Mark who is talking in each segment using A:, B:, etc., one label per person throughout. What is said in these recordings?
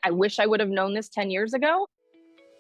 A: I wish I would have known this 10 years ago.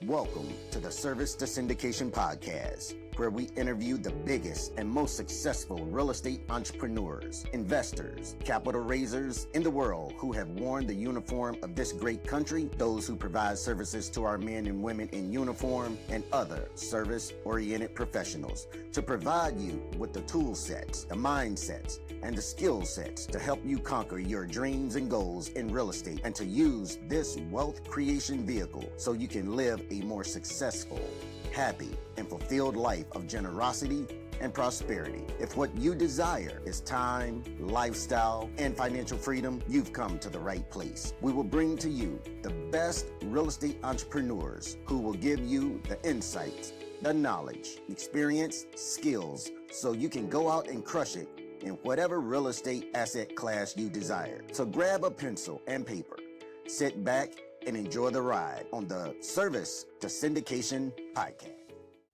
B: Welcome to the Service to Syndication podcast, where we interview the biggest and most successful real estate entrepreneurs, investors, capital raisers in the world who have worn the uniform of this great country, those who provide services to our men and women in uniform, and other service-oriented professionals to provide you with the tool sets, the mindsets, and the skill sets to help you conquer your dreams and goals in real estate and to use this wealth creation vehicle so you can live a more successful, happy, and fulfilled life of generosity and prosperity. If what you desire is time, lifestyle, and financial freedom, you've come to the right place. We will bring to you the best real estate entrepreneurs who will give you the insights, the knowledge, experience, skills, so you can go out and crush it in whatever real estate asset class you desire. So grab a pencil and paper, sit back, and enjoy the ride on the Service to Syndication podcast.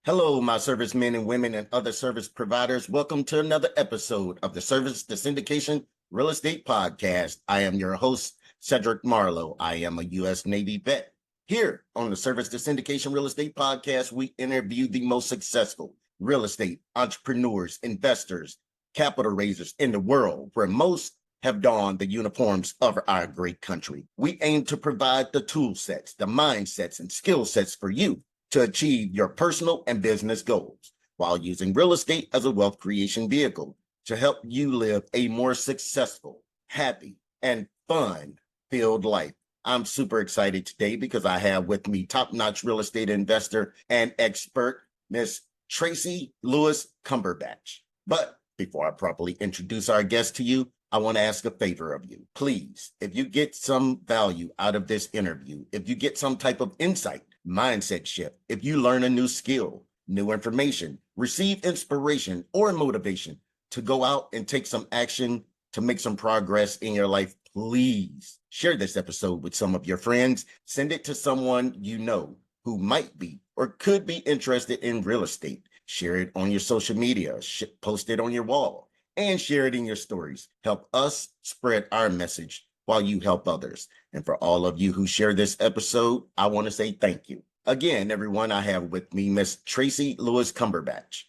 B: Hello, my servicemen and women and other service providers. Welcome to another episode of the Service to Syndication Real Estate podcast. I am your host, Cedric Marlow. I am a U.S. Navy vet. Here on the Service to Syndication Real Estate podcast, we interview the most successful real estate entrepreneurs, investors, capital raisers in the world, where most have donned the uniforms of our great country. We aim to provide the tool sets, the mindsets, and skill sets for you to achieve your personal and business goals while using real estate as a wealth creation vehicle to help you live a more successful, happy, and fun-filled life. I'm super excited today because I have with me top-notch real estate investor and expert, Miss Tracy Lewis Cumberbatch. But before I properly introduce our guest to you, I want to ask a favor of you. Please, if you get some value out of this interview, if you get some type of insight, mindset shift, if you learn a new skill, new information, receive inspiration or motivation to go out and take some action to make some progress in your life, please share this episode with some of your friends. Send it to someone you know who might be or could be interested in real estate. Share it on your social media, post it on your wall, and share it in your stories. Help us spread our message while you help others. And for all of you who share this episode, I want to say thank you. Again, everyone, I have with me Miss Tracy Lewis Cumberbatch.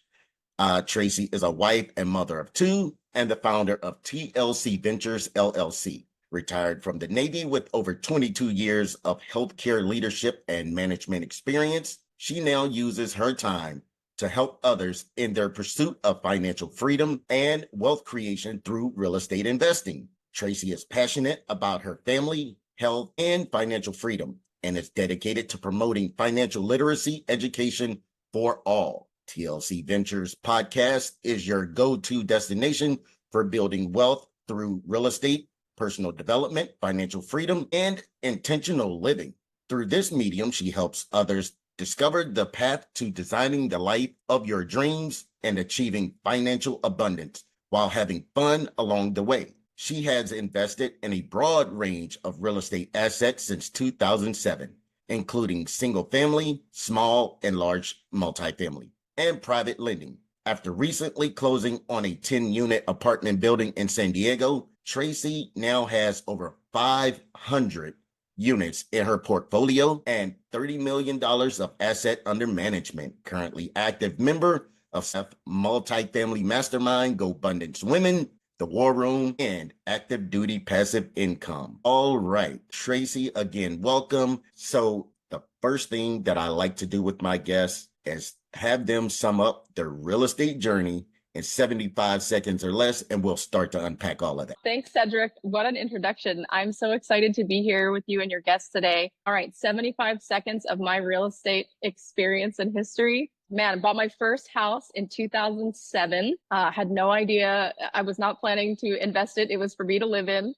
B: Tracy is a wife and mother of two and the founder of TLC Ventures LLC. Retired from the Navy with over 22 years of healthcare leadership and management experience, she now uses her time to help others in their pursuit of financial freedom and wealth creation through real estate investing. Tracy is passionate about her family, health, and financial freedom, and is dedicated to promoting financial literacy education for all. TLC Ventures podcast is your go-to destination for building wealth through real estate, personal development, financial freedom, and intentional living. Through this medium, she helps others discover the path to designing the life of your dreams and achieving financial abundance while having fun along the way. She has invested in a broad range of real estate assets since 2007, including single-family, small and large multifamily, and private lending. After recently closing on a 10-unit apartment building in San Diego, Tracy now has over 500 units in her portfolio and $30 million of asset under management. Currently active member of Multifamily Mastermind, Go Abundance Women, The War Room, and Active Duty Passive Income. All right, Tracy, again, welcome. So the first thing that I like to do with my guests is have them sum up their real estate journey in 75 seconds or less, and we'll start to unpack all of that.
A: Thanks, Cedric. What an introduction. I'm so excited to be here with you and your guests today. All right, 75 seconds of my real estate experience and history. Man, I bought my first house in 2007. Had no idea. I was not planning to invest it. It was for me to live in.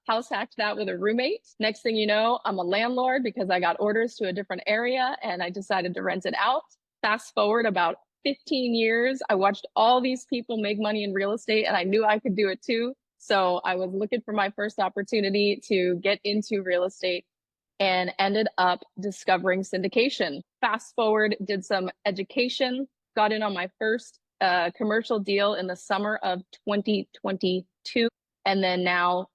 A: House hacked that with a roommate. Next thing you know, I'm a landlord because I got orders to a different area and I decided to rent it out. Fast forward about 15 years, I watched all these people make money in real estate and I knew I could do it too. So I was looking for my first opportunity to get into real estate and ended up discovering syndication. Fast forward, did some education, got in on my first commercial deal in the summer of 2022. And then now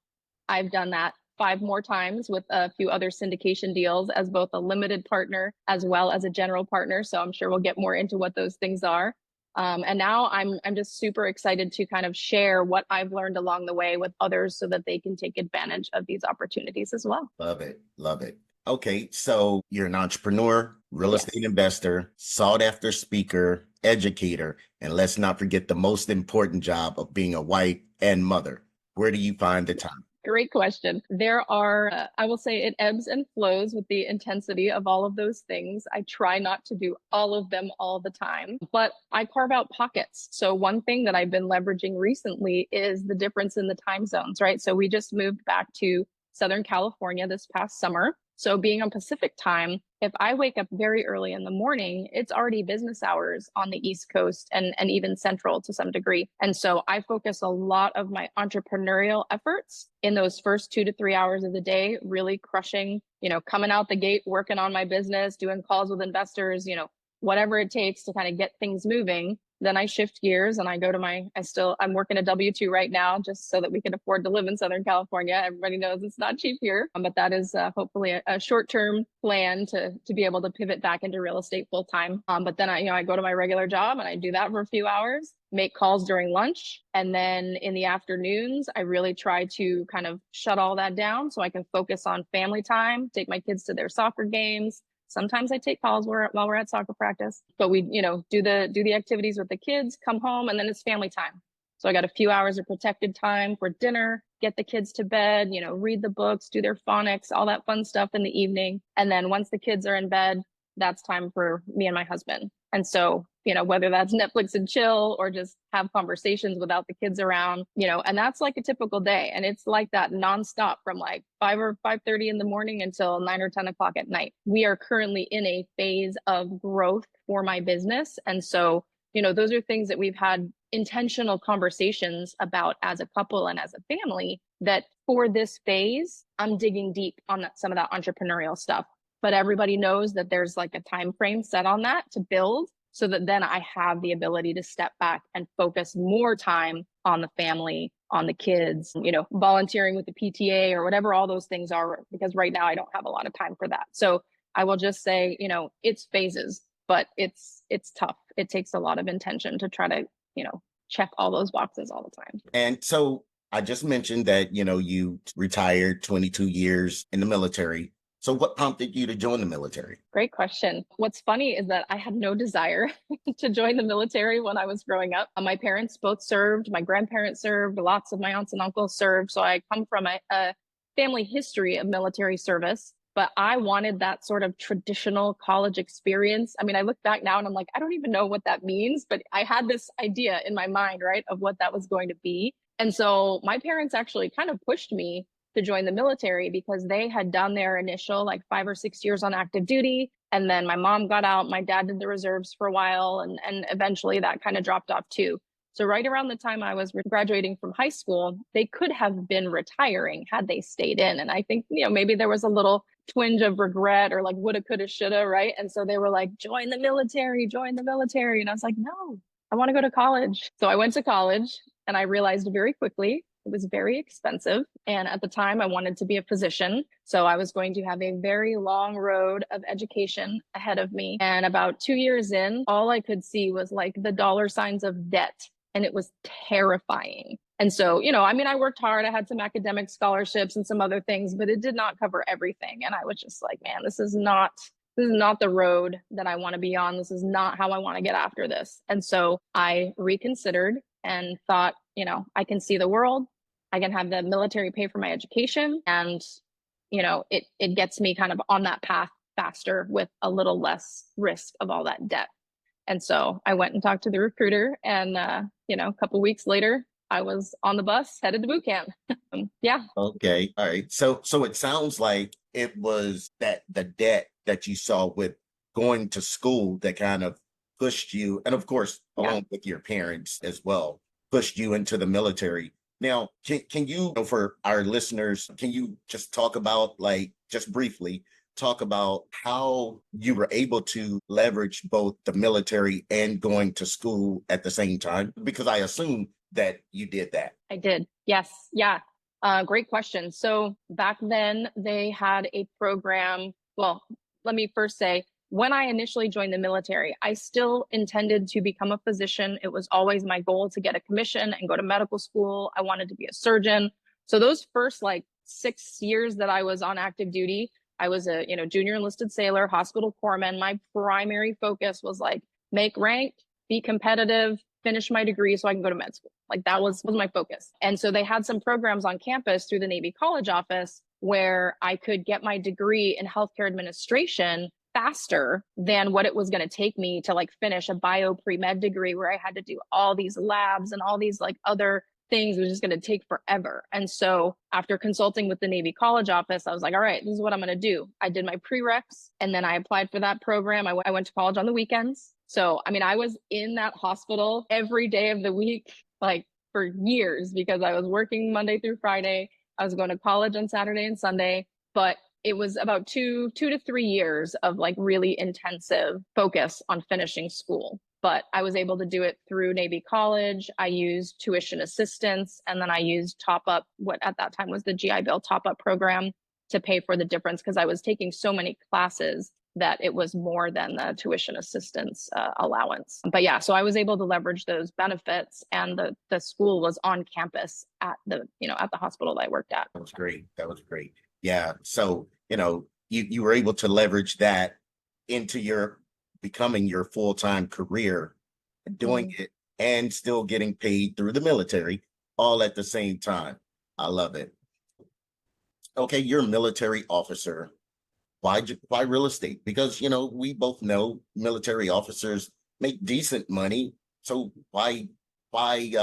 A: I've done that 5 more times with a few other syndication deals as both a limited partner as well as a general partner. So I'm sure we'll get more into what those things are. And now I'm just super excited to kind of share what I've learned along the way with others so that they can take advantage of these opportunities as well.
B: Love it. Love it. Okay, so you're an entrepreneur, real
A: Yes.
B: estate investor, sought after speaker, educator, and let's not forget the most important job of being a wife and mother. Where do you find the time?
A: Great question. There are, I will say it ebbs and flows with the intensity of all of those things. I try not to do all of them all the time, but I carve out pockets. So one thing that I've been leveraging recently is the difference in the time zones, right? So we just moved back to Southern California this past summer. So being on Pacific time, if I wake up very early in the morning, it's already business hours on the East Coast and even Central to some degree. And so I focus a lot of my entrepreneurial efforts in those first 2 to 3 hours of the day, really crushing, coming out the gate, working on my business, doing calls with investors, whatever it takes to kind of get things moving. Then I shift gears and I go to I'm working a W-2 right now just so that we can afford to live in Southern California. Everybody knows it's not cheap here, but that is hopefully a short-term plan to be able to pivot back into real estate full time. But then I go to my regular job and I do that for a few hours, make calls during lunch. And then in the afternoons, I really try to kind of shut all that down so I can focus on family time, take my kids to their soccer games. Sometimes I take calls while we're at soccer practice, but we, do the activities with the kids, come home, and then it's family time. So I got a few hours of protected time for dinner, get the kids to bed, read the books, do their phonics, all that fun stuff in the evening. And then once the kids are in bed, that's time for me and my husband. And so, whether that's Netflix and chill or just have conversations without the kids around, and that's like a typical day. And it's like that nonstop from like 5 or 5:30 in the morning until 9 or 10 o'clock at night. We are currently in a phase of growth for my business. And so, those are things that we've had intentional conversations about as a couple and as a family, that for this phase, I'm digging deep on some of that entrepreneurial stuff. But everybody knows that there's like a time frame set on that to build, so that then I have the ability to step back and focus more time on the family, on the kids, volunteering with the PTA or whatever all those things are, because right now I don't have a lot of time for that. So I will just say, it's phases, but it's tough. It takes a lot of intention to try to, check all those boxes all the time.
B: And so I just mentioned that, you retired 22 years in the military. So what prompted you to join the military?
A: Great question. What's funny is that I had no desire to join the military when I was growing up. My parents both served, my grandparents served, lots of my aunts and uncles served. So I come from a family history of military service, but I wanted that sort of traditional college experience. I mean, I look back now and I'm like, I don't even know what that means, but I had this idea in my mind, right, of what that was going to be. And so my parents actually kind of pushed me to join the military because they had done their initial like 5 or 6 years on active duty. And then my mom got out, my dad did the reserves for a while, and eventually that kind of dropped off too. So right around the time I was graduating from high school, they could have been retiring had they stayed in. And I think, maybe there was a little twinge of regret or like woulda, coulda, shoulda, right? And so they were like, join the military. And I was like, no, I want to go to college. So I went to college and I realized very quickly it was very expensive. And at the time, I wanted to be a physician. So I was going to have a very long road of education ahead of me. And about 2 years in, all I could see was like the dollar signs of debt. And it was terrifying. And so, I worked hard. I had some academic scholarships and some other things, but it did not cover everything. And I was just like, man, this is not the road that I want to be on. This is not how I want to get after this. And so I reconsidered and thought, I can see the world. I can have the military pay for my education, and it gets me kind of on that path faster with a little less risk of all that debt. And so I went and talked to the recruiter, and a couple weeks later I was on the bus headed to boot camp. Yeah.
B: Okay. All right. So it sounds like it was that the debt that you saw with going to school that kind of pushed you, and of course along with your parents as well, pushed you into the military. Now, can you, for our listeners, can you just talk about, just briefly, talk about how you were able to leverage both the military and going to school at the same time? Because I assume that you did that.
A: I did. Yes. Yeah. Great question. So back then they had a program. Well, let me first say, when I initially joined the military, I still intended to become a physician. It was always my goal to get a commission and go to medical school. I wanted to be a surgeon. So those first like 6 years that I was on active duty, I was a junior enlisted sailor, hospital corpsman. My primary focus was like make rank, be competitive, finish my degree so I can go to med school. Like that was my focus. And so they had some programs on campus through the Navy College office where I could get my degree in healthcare administration faster than what it was going to take me to like finish a bio pre-med degree where I had to do all these labs and all these like other things. It was just going to take forever. And so after consulting with the Navy College office, I was like, all right, this is what I'm going to do. I did my prereqs and then I applied for that program. I went to college on the weekends. So, I mean, I was in that hospital every day of the week, like for years, because I was working Monday through Friday. I was going to college on Saturday and Sunday, but it was about 2 to 3 years of like really intensive focus on finishing school. But I was able to do it through Navy College. I used tuition assistance, and then I used top up, what at that time was the GI Bill top up program, to pay for the difference because I was taking so many classes that it was more than the tuition assistance allowance. But yeah, so I was able to leverage those benefits, and the school was on campus at the hospital that I worked at.
C: That was great. That was great. Yeah. So, you were able to leverage that into your becoming your full-time career, doing it and still getting paid through the military all at the same time. I love it. Okay, you're a military officer. Why real estate? Because, we both know military officers make decent money. So why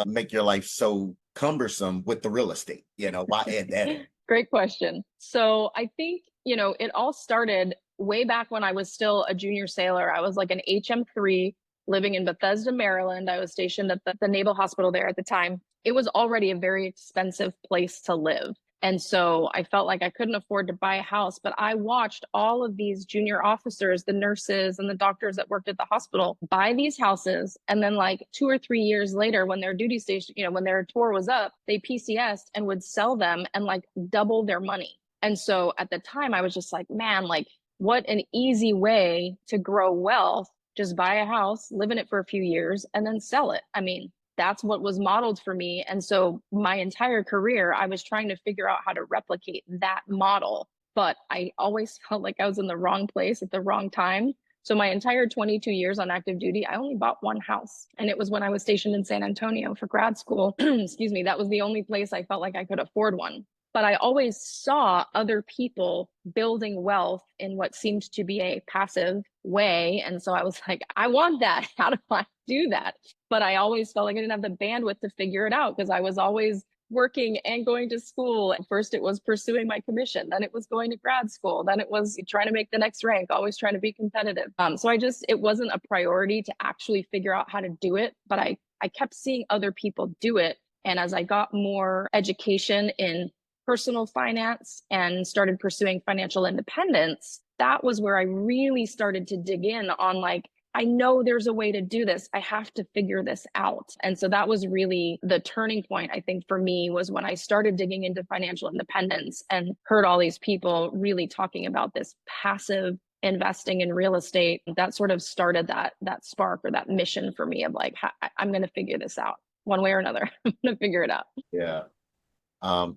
C: make your life so cumbersome with the real estate? Why add that in?
A: Great question. So I think, it all started way back when I was still a junior sailor. I was like an HM3 living in Bethesda, Maryland. I was stationed at the Naval Hospital there at the time. It was already a very expensive place to live. And so I felt like I couldn't afford to buy a house, but I watched all of these junior officers, the nurses and the doctors that worked at the hospital, buy these houses. And then like 2 or 3 years later, when their duty station, when their tour was up, they PCS'd and would sell them and like double their money. And so at the time I was just like, man, like what an easy way to grow wealth. Just buy a house, live in it for a few years, and then sell it. I mean, that's what was modeled for me. And so my entire career, I was trying to figure out how to replicate that model. But I always felt like I was in the wrong place at the wrong time. So my entire 22 years on active duty, I only bought one house. And it was when I was stationed in San Antonio for grad school. Excuse me. That was the only place I felt like I could afford one. But I always saw other people building wealth in what seemed to be a passive way. And so I was like, I want that. How do I do that? But I always felt like I didn't have the bandwidth to figure it out because I was always working and going to school. At first, it was pursuing my commission. Then it was going to grad school. Then it was trying to make the next rank, always trying to be competitive. So it wasn't a priority to actually figure out how to do it. But I kept seeing other people do it. And as I got more education in personal finance and started pursuing financial independence, that was where I really started to dig in on like, I know there's a way to do this. I have to figure this out. And so that was really the turning point, I think, for me, was when I started digging into financial independence and heard all these people really talking about this passive investing in real estate. That sort of started that spark or that mission for me of like, I'm going to figure this out one way or another. I'm going to figure it out.
C: Yeah.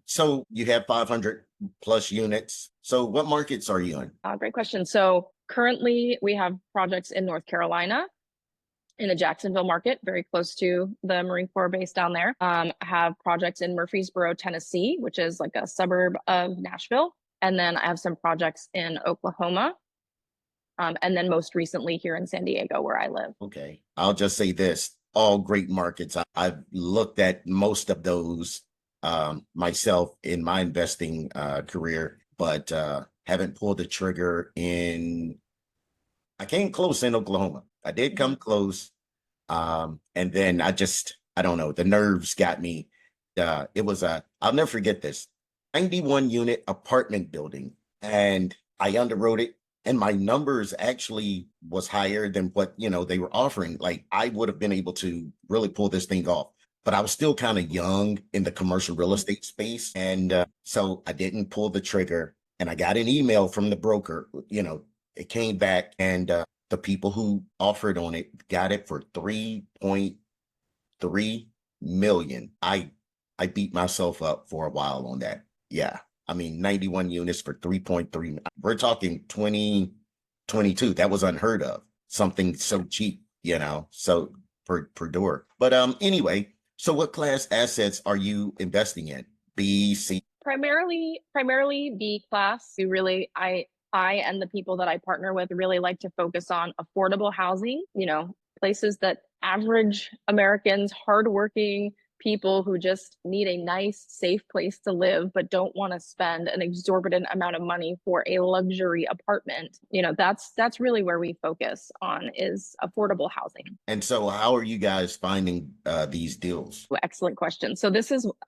C: So you have 500 plus units. So what markets are you in?
A: Great question. So currently we have projects in North Carolina, in the Jacksonville market, very close to the Marine Corps base down there. I have projects in Murfreesboro, Tennessee, which is like a suburb of Nashville. And then I have some projects in Oklahoma. And then most recently here in San Diego, where I live.
C: Okay. I'll just say this, all great markets. I've looked at most of those myself in my investing career, but haven't pulled the trigger I came close in Oklahoma. I did come close. And then I don't know, the nerves got me. It was I'll never forget this, 91 unit apartment building. And I underwrote it. And my numbers actually was higher than what, they were offering. Like I would have been able to really pull this thing off. but I was still kind of young in the commercial real estate space. And so I didn't pull the trigger, and I got an email from the broker. It came back, and the people who offered on it got it for 3.3 million. I beat myself up for a while on that. Yeah. I mean, 91 units for 3.3. We're talking 2022. That was unheard of. Something so cheap, so per door. But anyway, so what class assets are you investing in? B, C?
A: Primarily B class. I and the people that I partner with really like to focus on affordable housing, places that average Americans, hardworking people who just need a nice, safe place to live, but don't want to spend an exorbitant amount of money for a luxury apartment. That's really where we focus on, is affordable housing.
C: And so how are you guys finding these deals?
A: Excellent question. So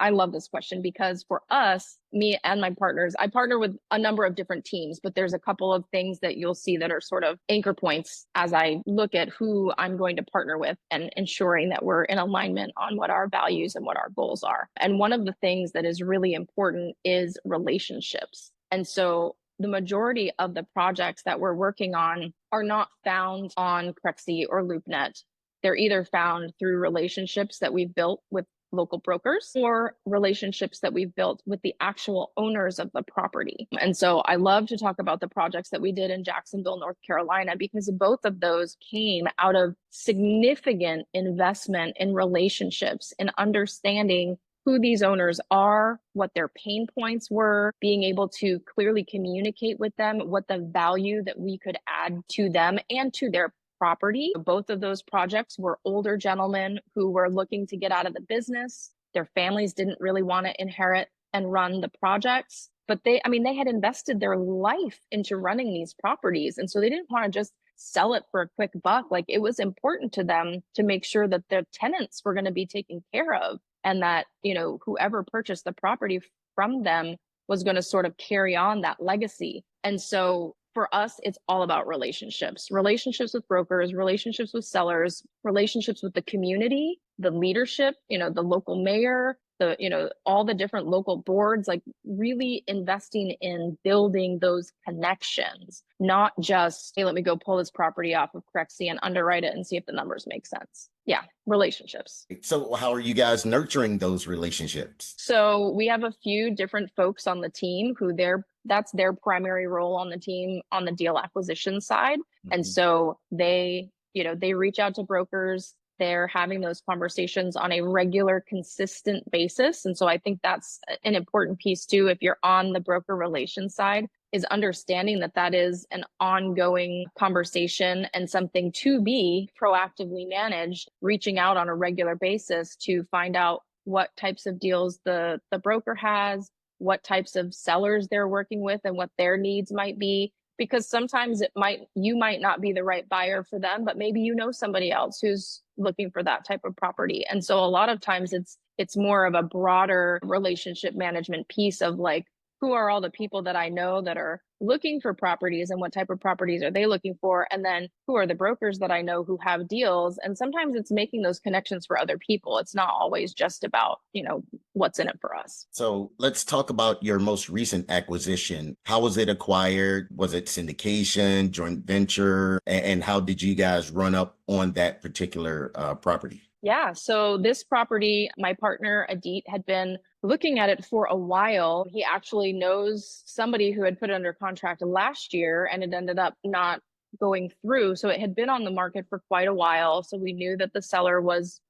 A: I love this question, because for us, me and my partners, I partner with a number of different teams, but there's a couple of things that you'll see that are sort of anchor points as I look at who I'm going to partner with, and ensuring that we're in alignment on what our values and what our goals are. And one of the things that is really important is relationships. And so the majority of the projects that we're working on are not found on Crexi or LoopNet. They're either found through relationships that we've built with local brokers, or relationships that we've built with the actual owners of the property. And so I love to talk about the projects that we did in Jacksonville, North Carolina, because both of those came out of significant investment in relationships and understanding who these owners are, what their pain points were, being able to clearly communicate with them what the value that we could add to them and to their property. Both of those projects were older gentlemen who were looking to get out of the business. Their families didn't really want to inherit and run the projects, but they had invested their life into running these properties. And so they didn't want to just sell it for a quick buck. Like, it was important to them to make sure that their tenants were going to be taken care of, and that, whoever purchased the property from them was going to sort of carry on that legacy. And so for us, it's all about relationships with brokers, relationships with sellers, relationships with the community, the leadership, the local mayor, all the different local boards, like really investing in building those connections, not just, hey, let me go pull this property off of Crexi and underwrite it and see if the numbers make sense. Yeah, relationships.
C: So how are you guys nurturing those relationships?
A: So we have a few different folks on the team who that's their primary role on the team on the deal acquisition side. Mm-hmm. And so they reach out to brokers. They're having those conversations on a regular, consistent basis. And so I think that's an important piece too, if you're on the broker relations side, is understanding that is an ongoing conversation and something to be proactively managed, reaching out on a regular basis to find out what types of deals the broker has, what types of sellers they're working with, and what their needs might be. Because sometimes you might not be the right buyer for them, but maybe somebody else who's looking for that type of property. And so a lot of times it's more of a broader relationship management piece of like, who are all the people that I know that are looking for properties, and what type of properties are they looking for? And then who are the brokers that I know who have deals? And sometimes it's making those connections for other people. It's not always just about, what's in it for us.
C: So let's talk about your most recent acquisition. How was it acquired? Was it syndication, joint venture? And how did you guys run up on that particular property?
A: Yeah. So this property, my partner, Adit, had been looking at it for a while. He actually knows somebody who had put it under contract last year, and it ended up not going through. So it had been on the market for quite a while. So we knew that the seller was,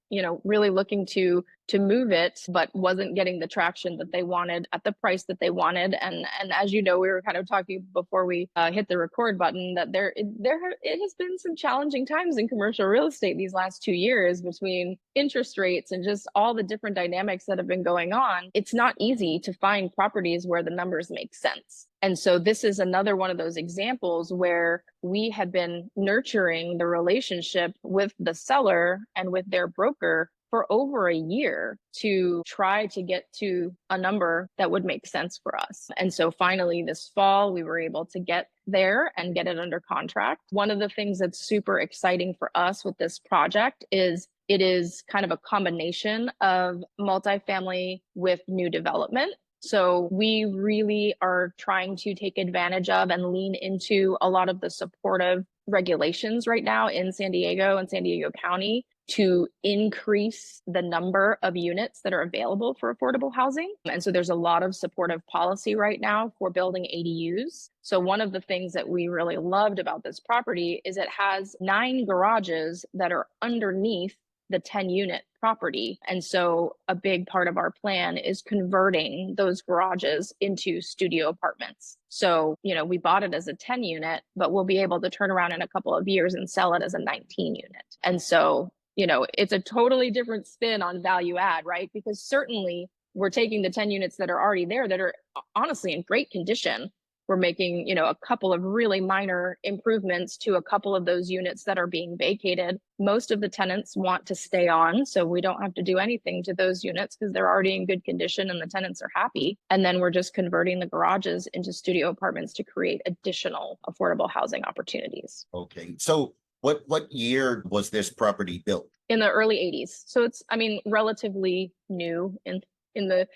A: really looking to move it, but wasn't getting the traction that they wanted at the price that they wanted. And as we were kind of talking before we hit the record button, that it has been some challenging times in commercial real estate these last 2 years, between interest rates and just all the different dynamics that have been going on. It's not easy to find properties where the numbers make sense. And so this is another one of those examples where we have been nurturing the relationship with the seller and with their broker for over a year to try to get to a number that would make sense for us. And so finally this fall, we were able to get there and get it under contract. One of the things that's super exciting for us with this project is it is kind of a combination of multifamily with new development. So we really are trying to take advantage of and lean into a lot of the supportive regulations right now in San Diego and San Diego County to increase the number of units that are available for affordable housing. And so there's a lot of supportive policy right now for building ADUs. So one of the things that we really loved about this property is it has 9 garages that are underneath the 10-unit property. And so a big part of our plan is converting those garages into studio apartments. So, we bought it as a 10-unit, but we'll be able to turn around in a couple of years and sell it as a 19-unit. And so, it's a totally different spin on value add, right? Because certainly we're taking the 10 units that are already there that are honestly in great condition. We're making, a couple of really minor improvements to a couple of those units that are being vacated. Most of the tenants want to stay on, so we don't have to do anything to those units because they're already in good condition and the tenants are happy. And then we're just converting the garages into studio apartments to create additional affordable housing opportunities.
C: Okay. So what year was this property built?
A: In the early 80s. So it's, relatively new in the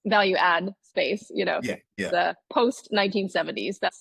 A: value add space, the post 1970s. That's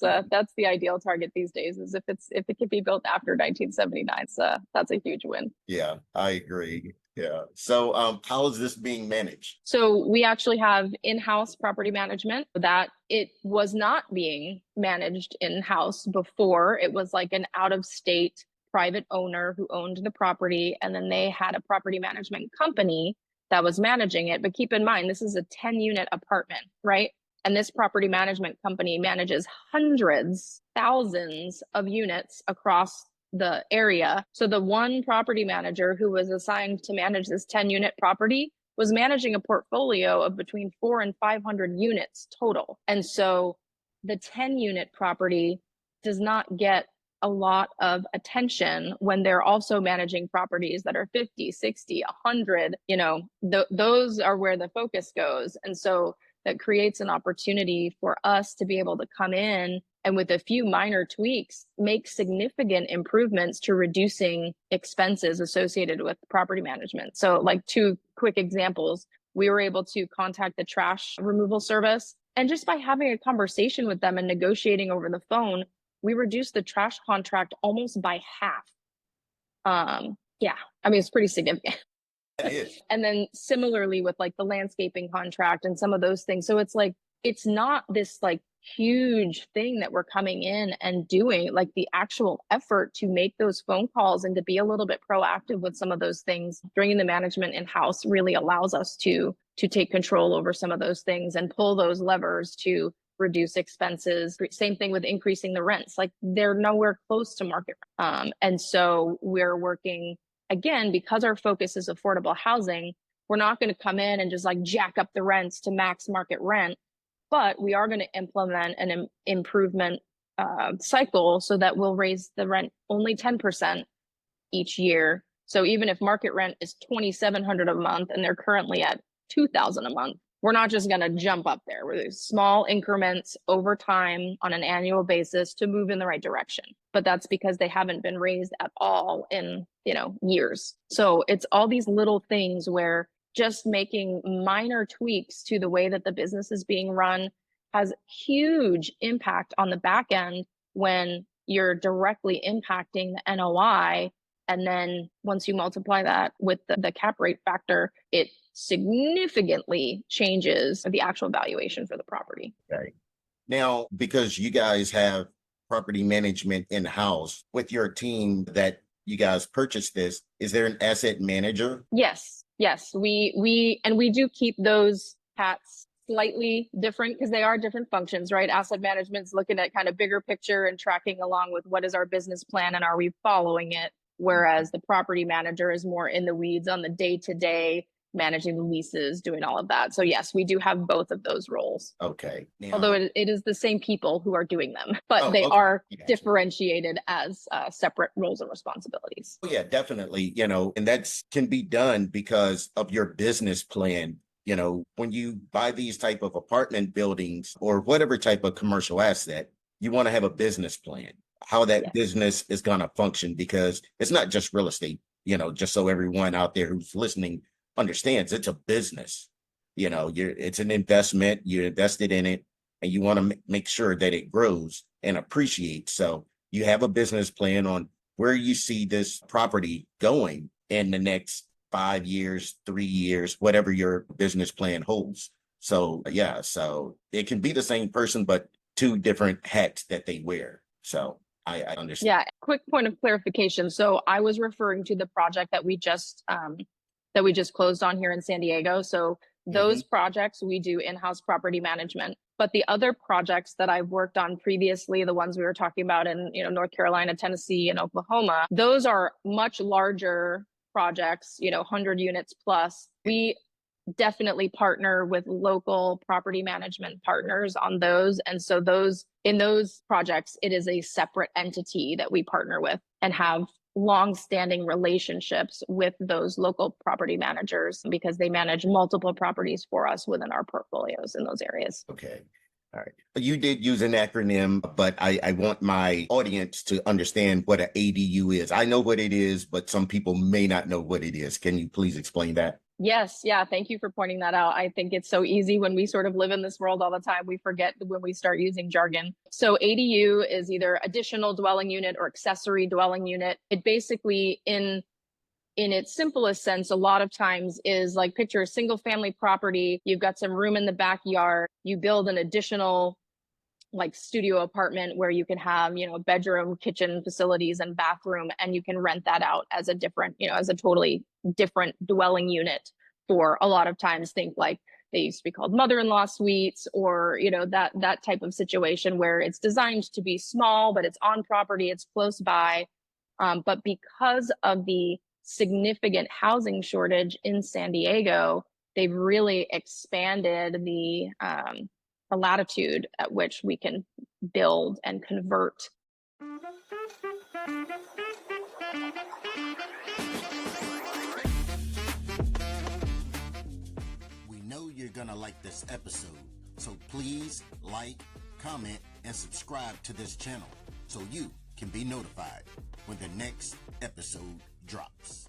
A: the ideal target these days, is if it could be built after 1979. So that's a huge win.
C: Yeah, I agree. Yeah. So how is this being managed?
A: So we actually have in-house property management that it was not being managed in-house before. It was like an out-of-state private owner who owned the property, and then they had a property management company that was managing it. But keep in mind, this is a 10-unit apartment, right? And this property management company manages hundreds, thousands of units across the area. So the one property manager who was assigned to manage this 10-unit property was managing a portfolio of between 400 and 500 units total. And so the 10-unit property does not get a lot of attention when they're also managing properties that are 50, 60, 100, those are where the focus goes. And so that creates an opportunity for us to be able to come in and with a few minor tweaks, make significant improvements to reducing expenses associated with property management. So like 2 quick examples, we were able to contact the trash removal service, and just by having a conversation with them and negotiating over the phone, we reduced the trash contract almost by half. It's pretty significant. And then similarly with like the landscaping contract and some of those things. So it's like, it's not this like huge thing that we're coming in and doing. Like the actual effort to make those phone calls and to be a little bit proactive with some of those things, bringing the management in-house really allows us to take control over some of those things and pull those levers to reduce expenses. Same thing with increasing the rents. Like they're nowhere close to market. And so we're working, again, because our focus is affordable housing, we're not going to come in and just like jack up the rents to max market rent, but we are going to implement an improvement cycle so that we'll raise the rent only 10% each year. So even if market rent is $2,700 a month and they're currently at $2,000 a month, we're not just going to jump up there. We're small increments over time on an annual basis to move in the right direction. But that's because they haven't been raised at all in, years. So it's all these little things where just making minor tweaks to the way that the business is being run has huge impact on the back end when you're directly impacting the NOI. And then once you multiply that with the cap rate factor, it significantly changes the actual valuation for the property.
C: Okay. Now, because you guys have property management in-house with your team that you guys purchased this, is there an asset manager?
A: Yes. We do keep those hats slightly different because they are different functions, right? Asset management's looking at kind of bigger picture and tracking along with what is our business plan and are we following it? Whereas the property manager is more in the weeds on the day-to-day, managing the leases, doing all of that. So yes, we do have both of those roles.
C: Okay. Now,
A: although it is the same people who are doing them, but they are differentiated as separate roles and responsibilities.
C: Yeah, definitely. And that's can be done because of your business plan. When you buy these type of apartment buildings or whatever type of commercial asset, you want to have a business plan. how that
A: Yeah.
C: business is going to function, because it's not just real estate, just so everyone out there who's listening understands, it's a business. It's an investment, you invested in it, and you want to make sure that it grows and appreciates. So you have a business plan on where you see this property going in the next 5 years, 3 years, whatever your business plan holds. So yeah, so it can be the same person, but two different hats that they wear. So I understand.
A: Yeah, quick point of clarification. So I was referring to the project that we just closed on here in San Diego. So those projects we do in-house property management. But the other projects that I've worked on previously, the ones we were talking about in North Carolina, Tennessee, and Oklahoma, those are much larger projects, 100 units plus. We definitely partner with local property management partners on those. And so in those projects, it is a separate entity that we partner with and have long-standing relationships with those local property managers, because they manage multiple properties for us within our portfolios in those areas.
C: Okay. All right. You did use an acronym, but I want my audience to understand what an ADU is. I know what it is, but some people may not know what it is. Can you please explain that?
A: Yes. Yeah. Thank you for pointing that out. I think it's so easy when we sort of live in this world all the time. We forget when we start using jargon. So ADU is either additional dwelling unit or accessory dwelling unit. It basically, in its simplest sense, a lot of times is like, picture a single family property. You've got some room in the backyard. You build an additional like studio apartment where you can have, bedroom, kitchen facilities, and bathroom, and you can rent that out as a different, as a totally different dwelling unit. For a lot of times, think like they used to be called mother-in-law suites, or that type of situation where it's designed to be small, but it's on property, it's close by. But because of the significant housing shortage in San Diego, they've really expanded the latitude at which we can build and convert.
B: We know you're going to like this episode, so please like, comment, and subscribe to this channel so you can be notified when the next episode drops.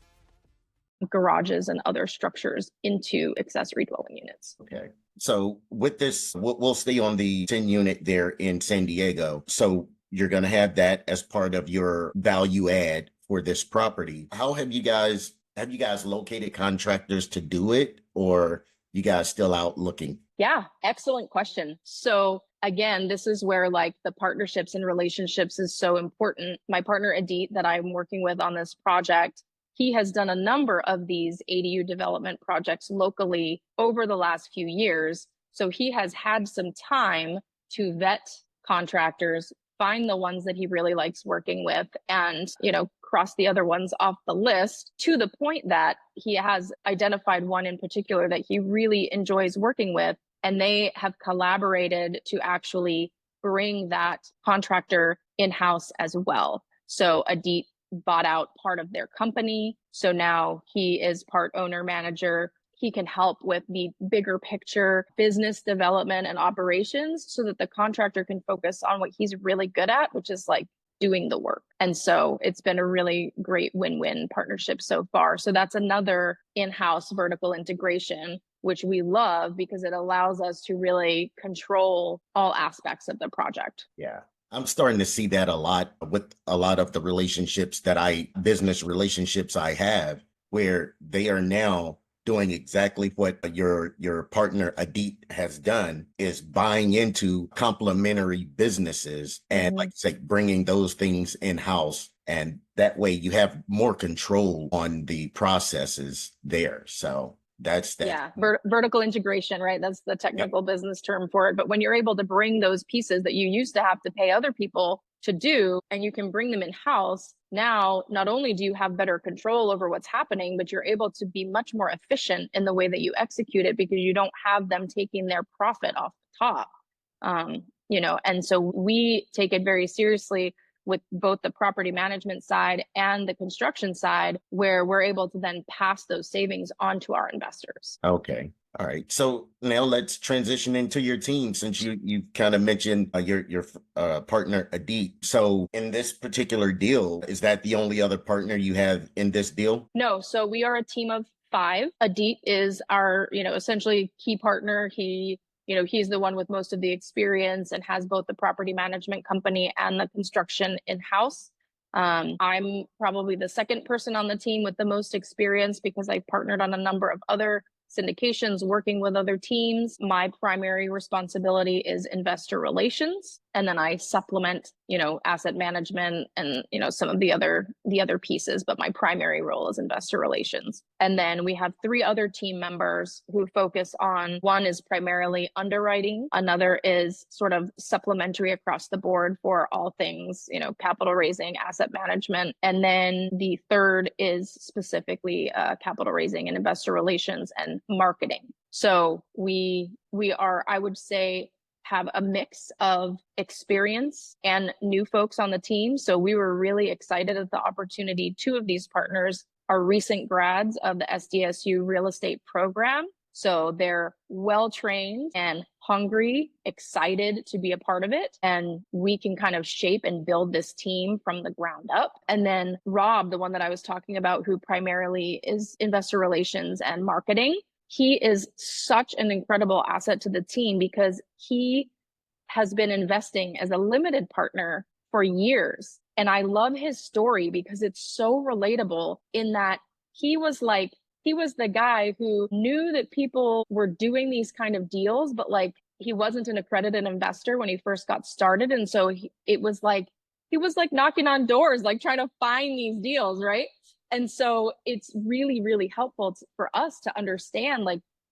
A: Garages and other structures into accessory dwelling units.
C: Okay. So with this, we'll stay on the 10 unit there in San Diego. So you're going to have that as part of your value add for this property. How have you guys located contractors to do it, or you guys still out looking?
A: Yeah, excellent question. So again, this is where like the partnerships and relationships is so important. My partner, Adit, that I'm working with on this project, he has done a number of these ADU development projects locally over the last few years. So he has had some time to vet contractors, find the ones that he really likes working with, and, cross the other ones off the list, to the point that he has identified one in particular that he really enjoys working with. And they have collaborated to actually bring that contractor in-house as well. So Adit bought out part of their company. So now he is part owner manager. He can help with the bigger picture business development and operations so that the contractor can focus on what he's really good at, which is like doing the work. And so it's been a really great win-win partnership so far. So that's another in-house vertical integration, which we love because it allows us to really control all aspects of the project.
C: Yeah. I'm starting to see that a lot with a lot of the business relationships I have, where they are now doing exactly what your partner Adit has done, is buying into complementary businesses and like say bringing those things in-house. And that way you have more control on the processes there. So that's that.
A: Yeah, vertical integration, right? That's the technical business term for it. But when you're able to bring those pieces that you used to have to pay other people to do, and you can bring them in-house, now not only do you have better control over what's happening, but you're able to be much more efficient in the way that you execute it, because you don't have them taking their profit off the top. And so we take it very seriously with both the property management side and the construction side, where we're able to then pass those savings on to our investors.
C: Okay. All right. So now let's transition into your team since you kind of mentioned your partner Adit. So in this particular deal, is that the only other partner you have in this deal?
A: No, so we are a team of 5. Adit is our, essentially key partner. He's the one with most of the experience and has both the property management company and the construction in-house. I'm probably the second person on the team with the most experience because I partnered on a number of other syndications, working with other teams. My primary responsibility is investor relations, and then I supplement, asset management and, some of the other pieces, but my primary role is investor relations. And then we have 3 other team members who focus on, one is primarily underwriting, another is sort of supplementary across the board for all things, capital raising, asset management, and then the third is specifically capital raising and investor relations and marketing. So we are, I would say, have a mix of experience and new folks on the team. So we were really excited at the opportunity. 2 of these partners are recent grads of the SDSU real estate program. So they're well-trained and hungry, excited to be a part of it. And we can kind of shape and build this team from the ground up. And then Rob, the one that I was talking about, who primarily is investor relations and marketing, he is such an incredible asset to the team because he has been investing as a limited partner for years. And I love his story because it's so relatable in that he was the guy who knew that people were doing these kind of deals, but he wasn't an accredited investor when he first got started. And so he was knocking on doors, trying to find these deals, right? And so it's really, really helpful for us to understand,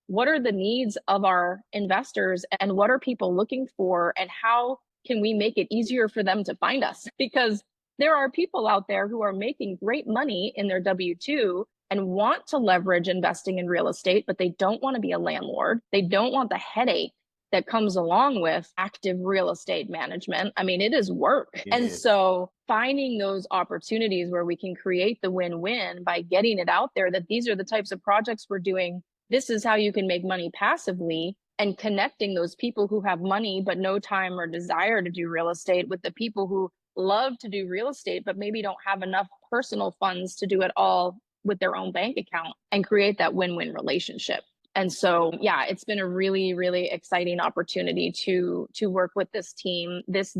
A: what are the needs of our investors and what are people looking for and how can we make it easier for them to find us? Because there are people out there who are making great money in their W-2 and want to leverage investing in real estate, but they don't want to be a landlord. They don't want the headache that comes along with active real estate management. I mean, it is work. And so finding those opportunities where we can create the win-win by getting it out there that these are the types of projects we're doing. This is how you can make money passively, and connecting those people who have money but no time or desire to do real estate with the people who love to do real estate but maybe don't have enough personal funds to do it all with their own bank account, and create that win-win relationship. And so, yeah, it's been a really, really exciting opportunity to work with this team. This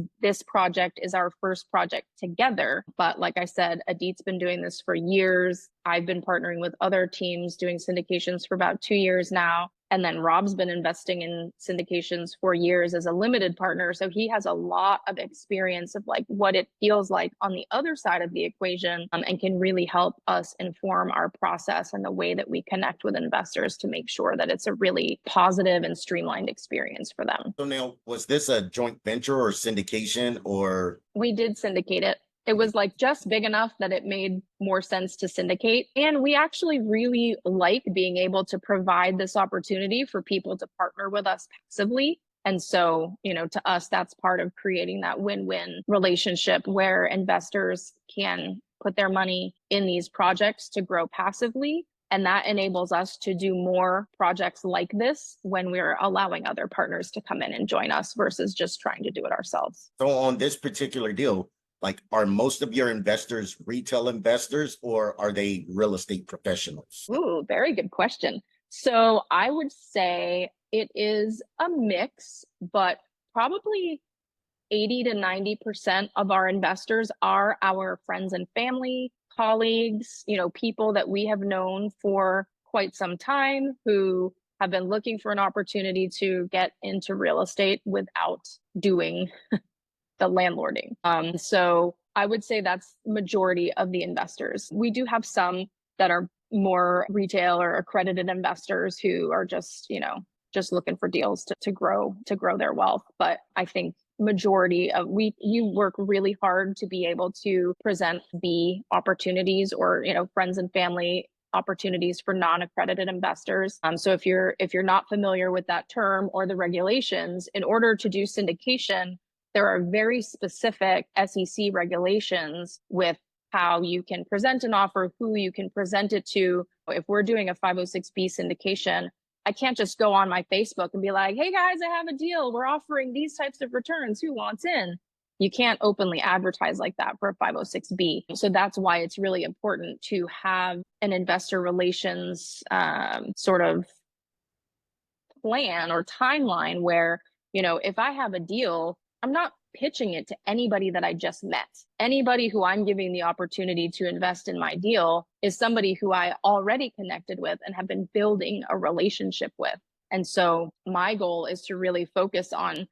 A: project is our first project together. But like I said, Adit's been doing this for years. I've been partnering with other teams doing syndications for about 2 years now. And then Rob's been investing in syndications for years as a limited partner. So he has a lot of experience of what it feels like on the other side of the equation, and can really help us inform our process and the way that we connect with investors to make sure that it's a really positive and streamlined experience for them.
C: So now, was this a joint venture or syndication, or?
A: We did syndicate it. It was just big enough that it made more sense to syndicate. And we actually really like being able to provide this opportunity for people to partner with us passively. And so, to us, that's part of creating that win-win relationship where investors can put their money in these projects to grow passively. And that enables us to do more projects like this when we're allowing other partners to come in and join us versus just trying to do it ourselves.
C: So on this particular deal, are most of your investors retail investors, or are they real estate professionals?
A: Ooh, very good question. So I would say it is a mix, but probably 80 to 90% of our investors are our friends and family, colleagues, people that we have known for quite some time who have been looking for an opportunity to get into real estate without doing the landlording. So I would say that's majority of the investors. We do have some that are more retail or accredited investors who are just looking for deals to grow their wealth. But I think majority of you work really hard to be able to present the opportunities or, friends and family opportunities for non-accredited investors. So if you're not familiar with that term or the regulations, in order to do syndication, there are very specific SEC regulations with how you can present an offer, who you can present it to. If we're doing a 506B syndication, I can't just go on my Facebook and be like, hey guys, I have a deal. We're offering these types of returns. Who wants in? You can't openly advertise like that for a 506B. So that's why it's really important to have an investor relations sort of plan or timeline where, if I have a deal, I'm not pitching it to anybody that I just met. Anybody who I'm giving the opportunity to invest in my deal is somebody who I already connected with and have been building a relationship with. And so my goal is to really focus on,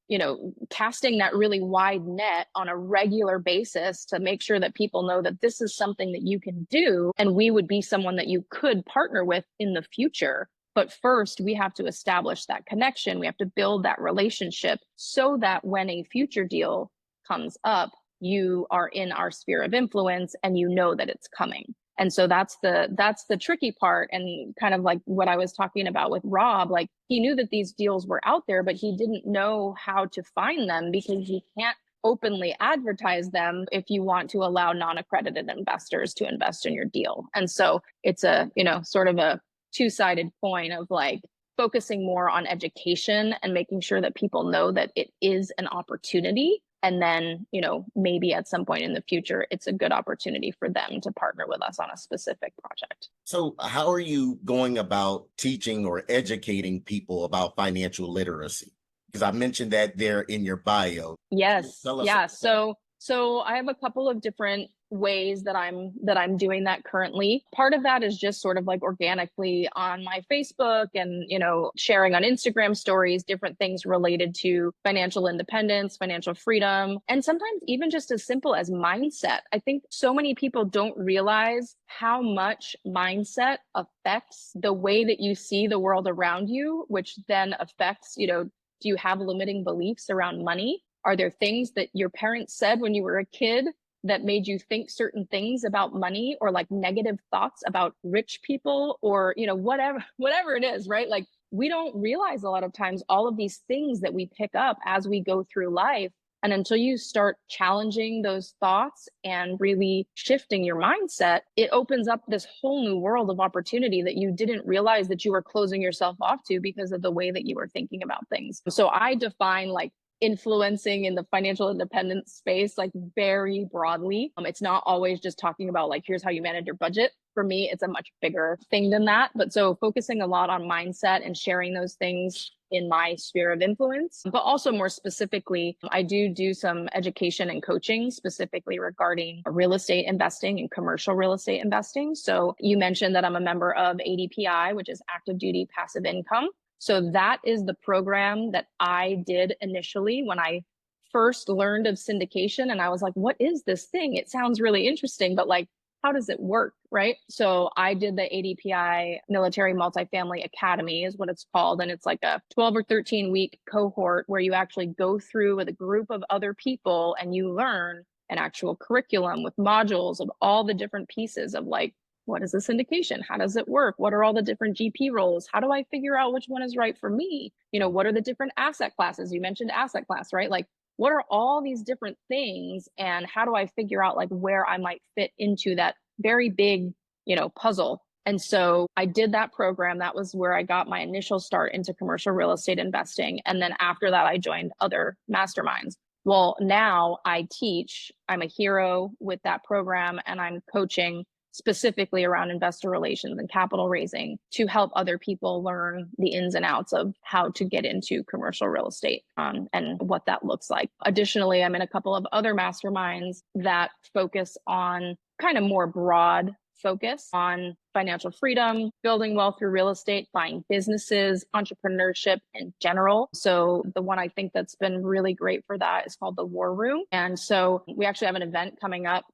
A: casting that really wide net on a regular basis to make sure that people know that this is something that you can do. And we would be someone that you could partner with in the future. But first, we have to establish that connection. We have to build that relationship so that when a future deal comes up, you are in our sphere of influence and you know that it's coming. And so that's the tricky part, and kind of like what I was talking about with Rob. Like, he knew that these deals were out there, but he didn't know how to find them because you can't openly advertise them if you want to allow non-accredited investors to invest in your deal. And so it's a, sort of a two-sided coin of like focusing more on education and making sure that people know that it is an opportunity. And then, maybe at some point in the future, it's a good opportunity for them to partner with us on a specific project.
C: So how are you going about teaching or educating people about financial literacy? Because I mentioned that there in your bio.
A: Yes. Yeah. So I have a couple of different ways that I'm doing that currently. Part of that is just sort of like organically on my Facebook and, sharing on Instagram stories, different things related to financial independence, financial freedom, and sometimes even just as simple as mindset. I think so many people don't realize how much mindset affects the way that you see the world around you, which then affects, do you have limiting beliefs around money? Are there things that your parents said when you were a kid that made you think certain things about money, or like negative thoughts about rich people, or, whatever it is, right? Like, we don't realize a lot of times all of these things that we pick up as we go through life. And until you start challenging those thoughts and really shifting your mindset, it opens up this whole new world of opportunity that you didn't realize that you were closing yourself off to because of the way that you were thinking about things. So I define like influencing in the financial independence space like very broadly. It's not always just talking about like, here's how you manage your budget. For me, it's a much bigger thing than that. But so focusing a lot on mindset and sharing those things in my sphere of influence, but also more specifically, I do some education and coaching specifically regarding real estate investing and commercial real estate investing. So you mentioned that I'm a member of ADPI, which is Active Duty Passive Income. So that is the program that I did initially when I first learned of syndication. And I was like, what is this thing? It sounds really interesting, but like, how does it work, right? So I did the ADPI Military Multifamily Academy is what it's called. And it's like a 12 or 13 week cohort where you actually go through with a group of other people and you learn an actual curriculum with modules of all the different pieces of like, what is a syndication? How does it work? What are all the different GP roles? How do I figure out which one is right for me? What are the different asset classes? You mentioned asset class, right? Like, what are all these different things? And how do I figure out like where I might fit into that very big, puzzle? And so I did that program. That was where I got my initial start into commercial real estate investing. And then after that, I joined other masterminds. Well, now I teach. I'm a hero with that program, and I'm coaching specifically around investor relations and capital raising to help other people learn the ins and outs of how to get into commercial real estate and what that looks like. Additionally, I'm in a couple of other masterminds that focus on kind of more broad focus on financial freedom, building wealth through real estate, buying businesses, entrepreneurship in general. So the one I think that's been really great for that is called the War Room. And so we actually have an event coming up.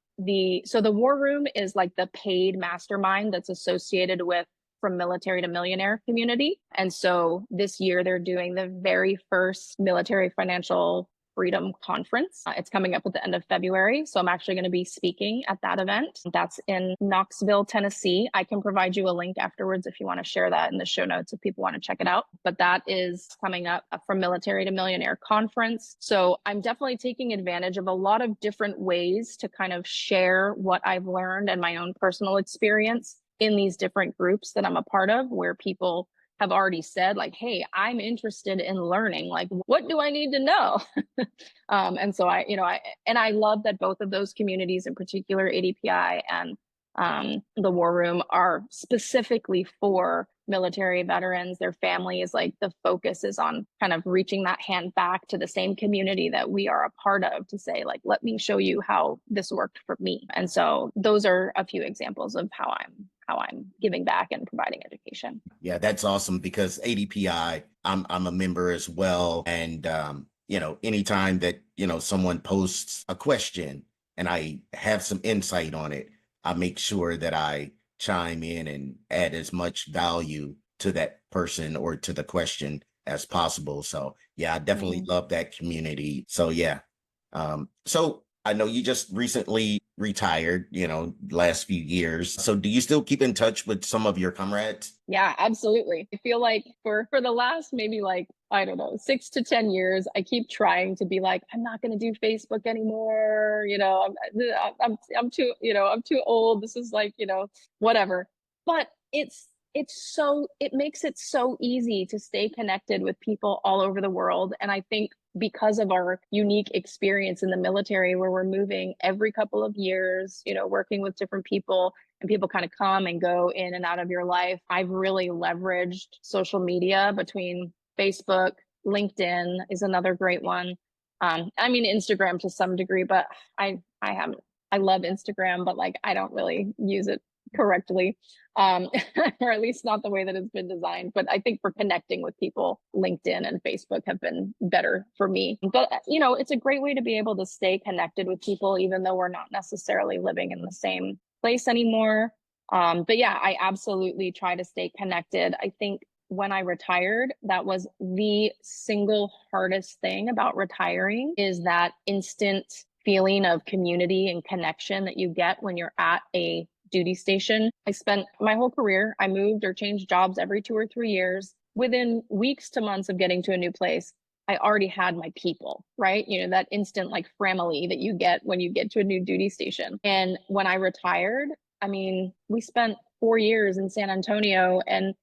A: So the War Room is like the paid mastermind that's associated with From Military to Millionaire community. And so this year they're doing the very first military financial freedom conference. It's coming up at the end of February. So I'm actually going to be speaking at that event. That's in Knoxville, Tennessee. I can provide you a link afterwards if you want to share that in the show notes if people want to check it out. But that is coming up, From Military to Millionaire conference. So I'm definitely taking advantage of a lot of different ways to kind of share what I've learned and my own personal experience in these different groups that I'm a part of, where people have already said like, hey, I'm interested in learning, like, what do I need to know? And so I love that both of those communities, in particular ADPI and the War Room, are specifically for military veterans, their families. Like, the focus is on kind of reaching that hand back to the same community that we are a part of, to say like, let me show you how this worked for me. And so those are a few examples of how I'm giving back and providing education.
C: Yeah, that's awesome, because ADPI, I'm a member as well. And anytime that, someone posts a question and I have some insight on it, I make sure that I chime in and add as much value to that person or to the question as possible. So yeah, I definitely love that community. So yeah. So I know you just recently retired, last few years. So do you still keep in touch with some of your comrades?
A: Yeah, absolutely. I feel like for the last maybe like, I don't know, 6 to 10 years, I keep trying to be like, I'm not going to do Facebook anymore. I'm too, I'm too old. This is like, whatever. But it makes it so easy to stay connected with people all over the world. And I think because of our unique experience in the military, where we're moving every couple of years, working with different people, and people kind of come and go in and out of your life, I've really leveraged social media between Facebook, LinkedIn is another great one. Instagram to some degree, but I love Instagram, but like, I don't really use it correctly, or at least not the way that it's been designed. But I think for connecting with people, LinkedIn and Facebook have been better for me. But it's a great way to be able to stay connected with people, even though we're not necessarily living in the same place anymore. But yeah, I absolutely try to stay connected. I think when I retired, that was the single hardest thing about retiring, is that instant feeling of community and connection that you get when you're at a duty station. I spent my whole career, I moved or changed jobs every 2 or 3 years. Within weeks to months of getting to a new place, I already had my people, right? That instant like family that you get when you get to a new duty station. And when I retired, we spent 4 years in San Antonio, and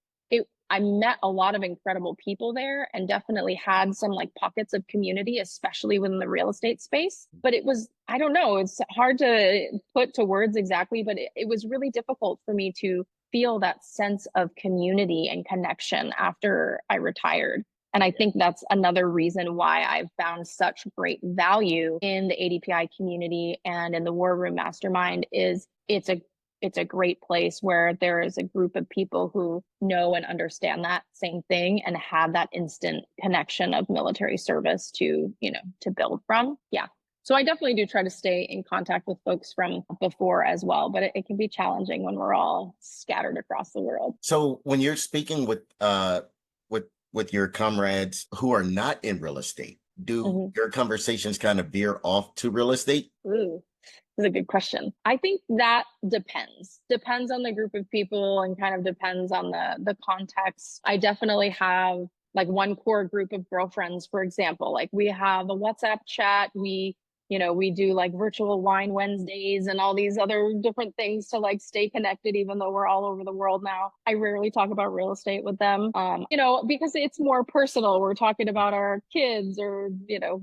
A: I met a lot of incredible people there, and definitely had some like pockets of community, especially within the real estate space. But it was, I don't know, it's hard to put to words exactly, but it was really difficult for me to feel that sense of community and connection after I retired. And I think that's another reason why I've found such great value in the ADPI community and in the War Room Mastermind. Is it's a great place where there is a group of people who know and understand that same thing, and have that instant connection of military service to build from. Yeah. So I definitely do try to stay in contact with folks from before as well, but it can be challenging when we're all scattered across the world.
C: So when you're speaking with your comrades who are not in real estate, do your conversations kind of veer off to real estate?
A: Ooh. Is a good question. I think that depends on the group of people, and kind of depends on the context. I definitely have like one core group of girlfriends, for example. Like, we have a WhatsApp chat. We do like virtual wine Wednesdays and all these other different things to like stay connected, even though we're all over the world now. I rarely talk about real estate with them, because it's more personal. We're talking about our kids, or,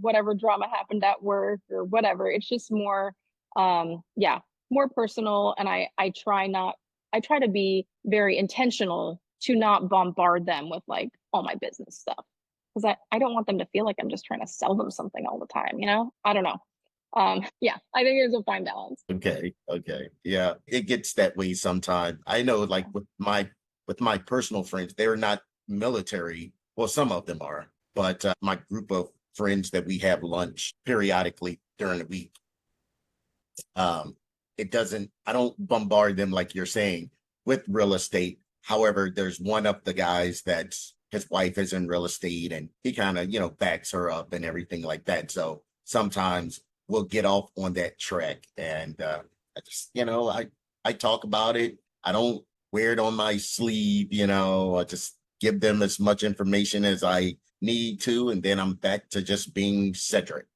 A: whatever drama happened at work or whatever. It's just more, more personal. And I try to be very intentional to not bombard them with like all my business stuff, because I don't want them to feel like I'm just trying to sell them something all the time. I don't know. Yeah, I think there's a fine balance.
C: Okay. Yeah, it gets that way sometimes. I know, like with my personal friends, they're not military. Well, some of them are, but my group of friends that we have lunch periodically during the week, I don't bombard them like you're saying with real estate. However, there's one of the guys that's his wife is in real estate, and he kind of, backs her up and everything like that. So sometimes we'll get off on that track, and I just, I talk about it. I don't wear it on my sleeve, I just give them as much information as I need to, and then I'm back to just being Cedric,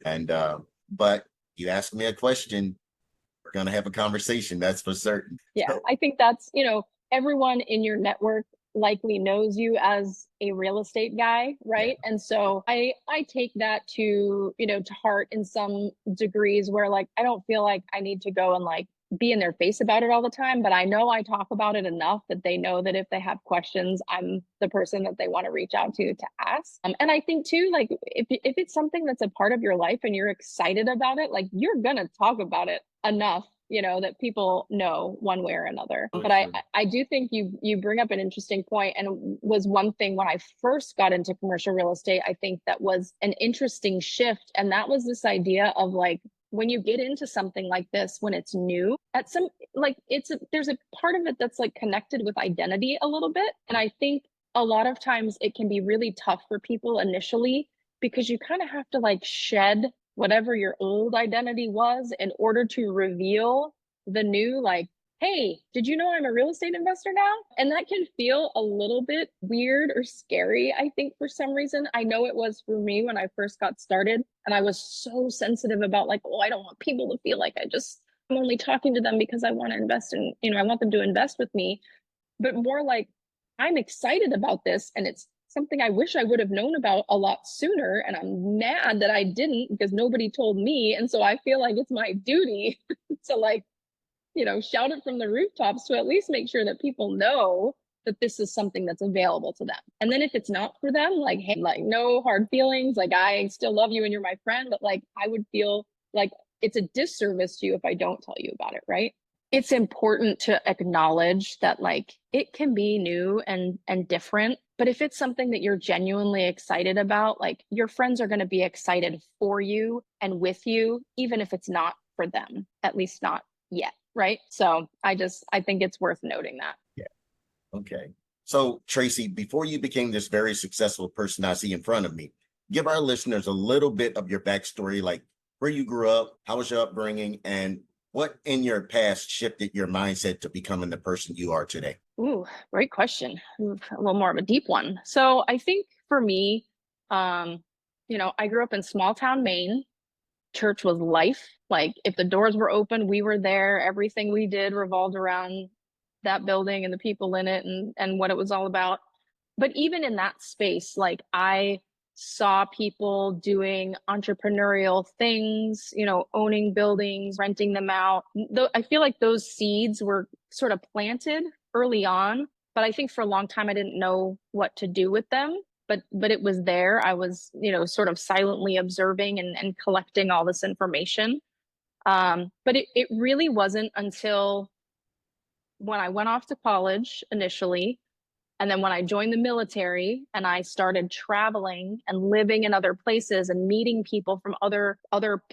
C: and but you ask me a question, we're going to have a conversation. That's for certain.
A: Yeah, I think that's, everyone in your network likely knows you as a real estate guy, right? And so I take that to, to heart in some degrees, where like I don't feel like I need to go and like be in their face about it all the time, but I know I talk about it enough that they know that if they have questions, I'm the person that they want to reach out to ask. And I think too, like if it's something that's a part of your life and you're excited about it, like you're gonna talk about it enough, that people know one way or another. But I do think you bring up an interesting point, and was one thing when I first got into commercial real estate, I think that was an interesting shift. And that was this idea of like, when you get into something like this, when it's new, at some like there's a part of it that's like connected with identity a little bit. And I think a lot of times it can be really tough for people initially, because you kind of have to like shed whatever your old identity was in order to reveal the new, like, hey, did you know I'm a real estate investor now? And that can feel a little bit weird or scary, I think, for some reason. I know it was for me when I first got started. And I was so sensitive about like, oh, I don't want people to feel like I'm only talking to them because I want to invest in, I want them to invest with me. But more like, I'm excited about this, and it's something I wish I would have known about a lot sooner. And I'm mad that I didn't, because nobody told me. And so I feel like it's my duty to like, shout it from the rooftops to at least make sure that people know that this is something that's available to them. And then if it's not for them, like, hey, like no hard feelings, like I still love you and you're my friend, but like I would feel like it's a disservice to you if I don't tell you about it, right? It's important to acknowledge that like it can be new and different, but if it's something that you're genuinely excited about, like your friends are going to be excited for you and with you, even if it's not for them, at least not yet, right? So I think it's worth noting that.
C: Yeah. Okay. So Tracy, before you became this very successful person I see in front of me, give our listeners a little bit of your backstory, like where you grew up, how was your upbringing, and what in your past shifted your mindset to becoming the person you are today?
A: Ooh, great question. Ooh, a little more of a deep one. So I think for me, I grew up in small town Maine. Church was life. Like if the doors were open, we were there. Everything we did revolved around that building and the people in it and what it was all about. But even in that space, like I saw people doing entrepreneurial things, owning buildings, renting them out. Though I feel like those seeds were sort of planted early on, but I think for a long time I didn't know what to do with them. But it was there. I was, sort of silently observing and collecting all this information. But it really wasn't until when I went off to college initially, and then when I joined the military and I started traveling and living in other places and meeting people from other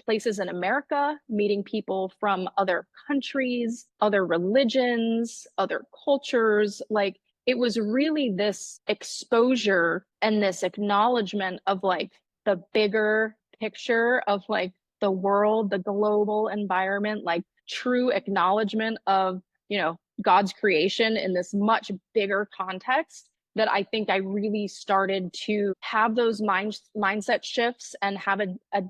A: places in America, meeting people from other countries, other religions, other cultures, like it was really this exposure and this acknowledgement of like the bigger picture of like the world, the global environment, like true acknowledgement of, God's creation in this much bigger context, that I think I really started to have those mindset shifts and have a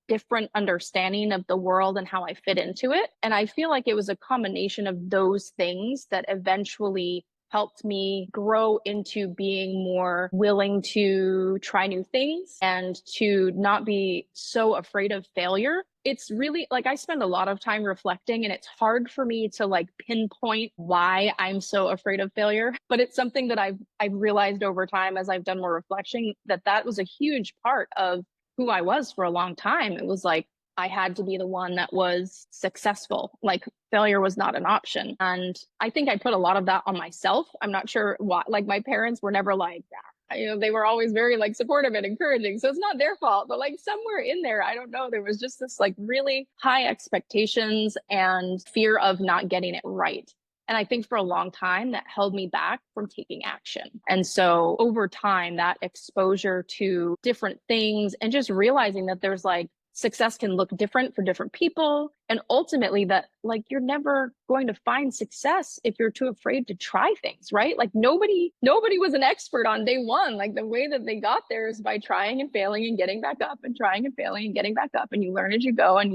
A: different understanding of the world and how I fit into it. And I feel like it was a combination of those things that eventually helped me grow into being more willing to try new things and to not be so afraid of failure. It's really like I spend a lot of time reflecting, and it's hard for me to like pinpoint why I'm so afraid of failure. But it's something that I've realized over time as I've done more reflection, that was a huge part of who I was for a long time. It was like I had to be the one that was successful. Like failure was not an option. And I think I put a lot of that on myself. I'm not sure why, like my parents were never like that. They were always very like supportive and encouraging. So it's not their fault, but like somewhere in there, I don't know, there was just this like really high expectations and fear of not getting it right. And I think for a long time that held me back from taking action. And so over time, that exposure to different things and just realizing that there's like success can look different for different people. And ultimately that like, you're never going to find success if you're too afraid to try things, right? Like nobody was an expert on day one. Like the way that they got there is by trying and failing and getting back up and trying and failing and getting back up. And you learn as you go. And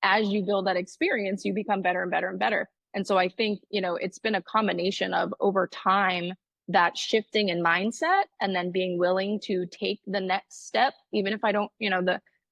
A: as you build that experience, you become better and better and better. And so I think, it's been a combination of over time, that shifting in mindset and then being willing to take the next step, even if I don't,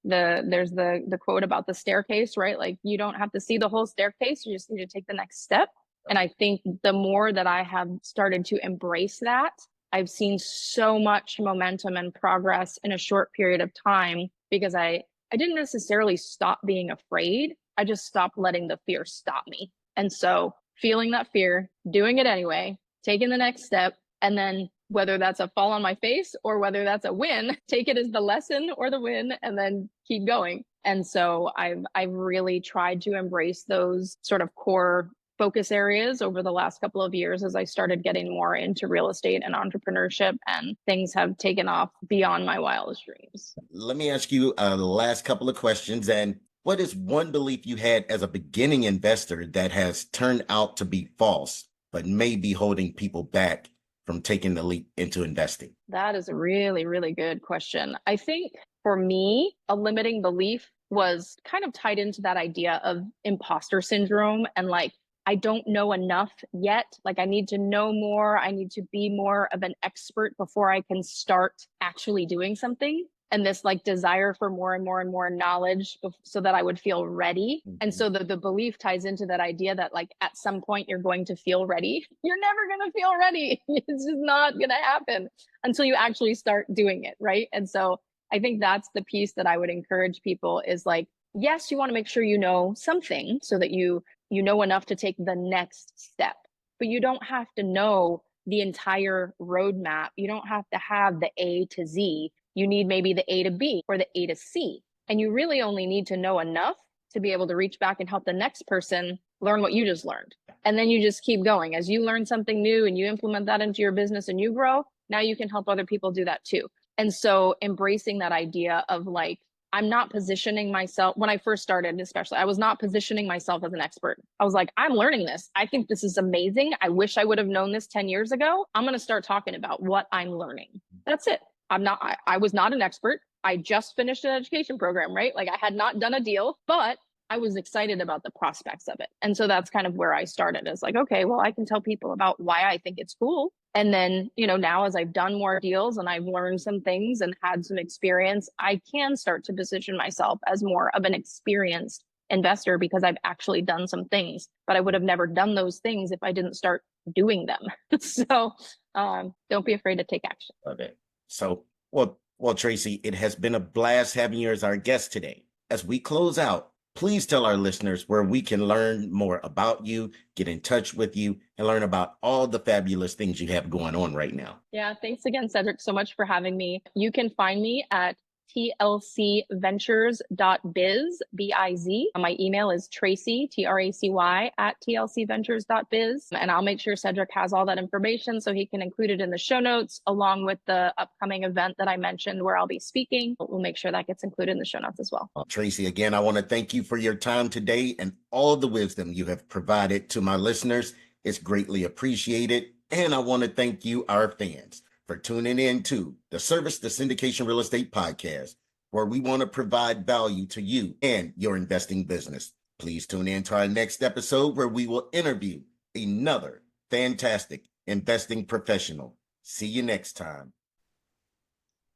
A: there's the quote about the staircase, right? Like you don't have to see the whole staircase, you just need to take the next step. And I think the more that I have started to embrace that, I've seen so much momentum and progress in a short period of time, because I didn't necessarily stop being afraid. I just stopped letting the fear stop me. And so feeling that fear, doing it anyway, taking the next step, and then whether that's a fall on my face or whether that's a win, take it as the lesson or the win and then keep going. And so I've really tried to embrace those sort of core focus areas over the last couple of years as I started getting more into real estate and entrepreneurship, and things have taken off beyond my wildest dreams.
C: Let me ask you the last couple of questions. And what is one belief you had as a beginning investor that has turned out to be false, but may be holding people back from taking the leap into investing?
A: That is a really, really good question. I think for me, a limiting belief was kind of tied into that idea of imposter syndrome and like, I don't know enough yet. Like I need to know more. I need to be more of an expert before I can start actually doing something. And this like desire for more and more and more knowledge so that I would feel ready. Mm-hmm. And so the belief ties into that idea that like at some point you're going to feel ready. You're never going to feel ready. It's just not going to happen until you actually start doing it. Right. And so I think that's the piece that I would encourage people is like, yes, you want to make sure you know something so that you know enough to take the next step, but you don't have to know the entire roadmap. You don't have to have the A to Z. You need maybe the A to B or the A to C. And you really only need to know enough to be able to reach back and help the next person learn what you just learned. And then you just keep going. As you learn something new and you implement that into your business and you grow, now you can help other people do that too. And so embracing that idea of like, I'm not positioning myself, when I first started especially, I was not positioning myself as an expert. I was like, I'm learning this. I think this is amazing. I wish I would have known this 10 years ago. I'm going to start talking about what I'm learning. That's it. I was not an expert. I just finished an education program, right? Like I had not done a deal, but I was excited about the prospects of it. And so that's kind of where I started. It's like, okay, well, I can tell people about why I think it's cool. And then, now as I've done more deals and I've learned some things and had some experience, I can start to position myself as more of an experienced investor because I've actually done some things, but I would have never done those things if I didn't start doing them. So don't be afraid to take action.
C: Love it. So, well, Tracy, it has been a blast having you as our guest today. As we close out, please tell our listeners where we can learn more about you, get in touch with you, and learn about all the fabulous things you have going on right now.
A: Yeah, thanks again, Cedric, so much for having me. You can find me at tlcventures.biz, B-I-Z. My email is Tracy, Tracy, at tlcventures.biz. And I'll make sure Cedric has all that information so he can include it in the show notes, along with the upcoming event that I mentioned where I'll be speaking. We'll make sure that gets included in the show notes as well.
C: Tracy, again, I want to thank you for your time today and all the wisdom you have provided to my listeners. It's greatly appreciated. And I want to thank you, our fans, for tuning in to the Service to Syndication Real Estate podcast, where we want to provide value to you and your investing business. Please tune in to our next episode where we will interview another fantastic investing professional. See you next time.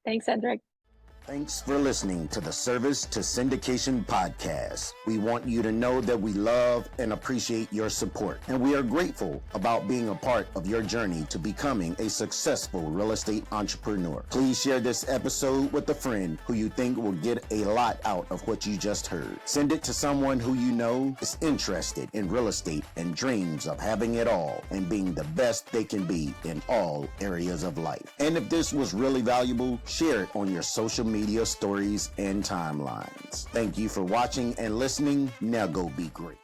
A: Thanks, Cedric.
B: Thanks for listening to the Service to Syndication podcast. We want you to know that we love and appreciate your support, and we are grateful about being a part of your journey to becoming a successful real estate entrepreneur. Please share this episode with a friend who you think will get a lot out of what you just heard. Send it to someone who you know is interested in real estate and dreams of having it all and being the best they can be in all areas of life. And if this was really valuable, share it on your social media stories and timelines. Thank you for watching and listening. Now go be great.